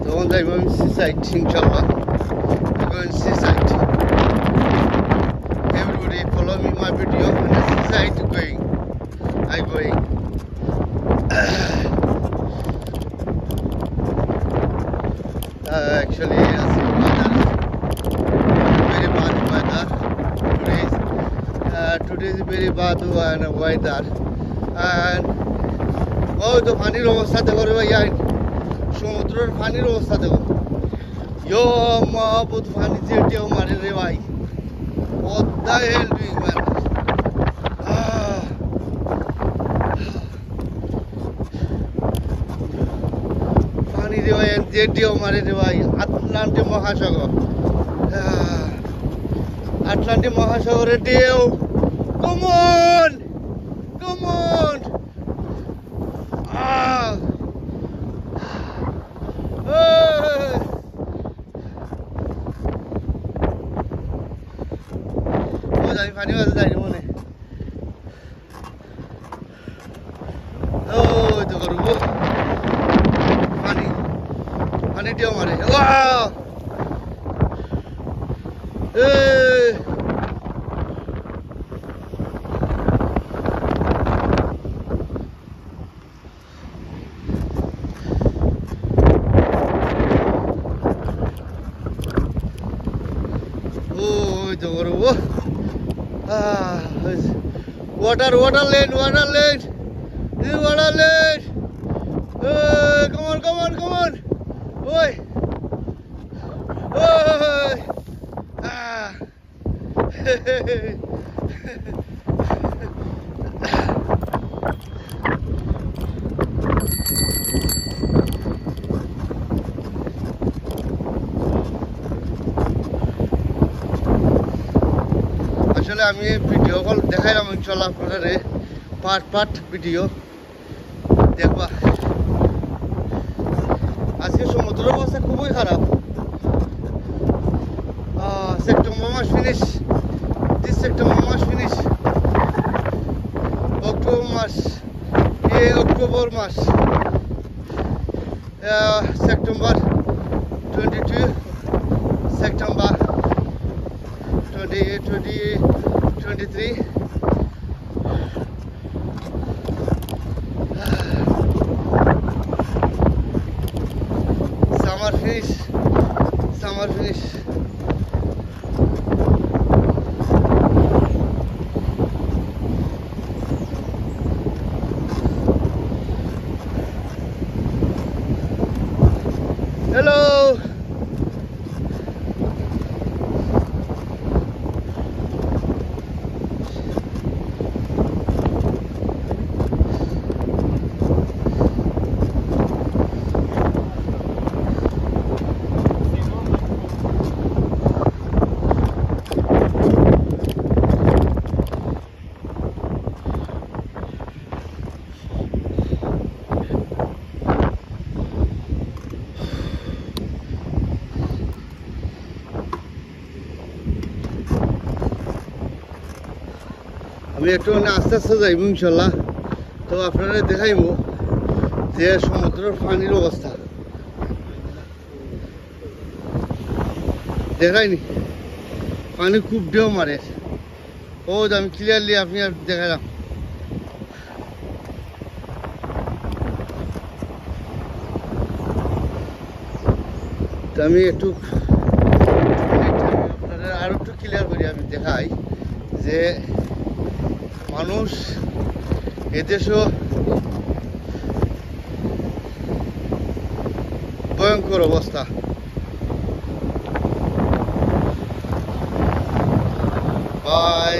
তখন যাইব আমি সিসাইড ইনশাল্লাহ seaside everybody follow me my video and the seaside going I going actually very bad weather today is very bad weather and oh the পানির অবস্থা দেখো রে ভাই সমুদ্রের পানির অবস্থা দেখো yo মাহবুব পানি যেটিও মারে রে ভাই what the hell doing man পানি রে ভাই যেটিও মারে রে ভাই আটলান্টিক মহাসাগর আটলান্টিক মহাসাগরের ঢেউ come on আমি পানি মাঝে যাইনি মনে ওই তো করবো পানিটিও মারে ওই তো করবো water lane come on oi আসলে আমি ভিডিও কল দেখাইলাম ইনশাল্লাহ আপনাদের পার্ট ভিডিও দেখবা আজকে সমুদ্রের অবস্থা খুবই খারাপ সেপ্টেম্বর মাস ফিনিশ সেপ্টেম্বর মাস ফিনিশ অক্টোবর মাস September 22 September 23 summer finish hello আমি একটু আস্তে আস্তে যাইব ইনশাল্লাহ তো আপনারা দেখাইব যে সমুদ্রের পানির অবস্থা দেখাইনি পানি খুব ঢেউ মারে ও আমি ক্লিয়ারলি আপনি দেখালাম তো আমি একটু আপনারা আরো একটু ক্লিয়ার করি আমি দেখাই যে মানুষ এদেশও ভয়ঙ্কর অবস্থা বাই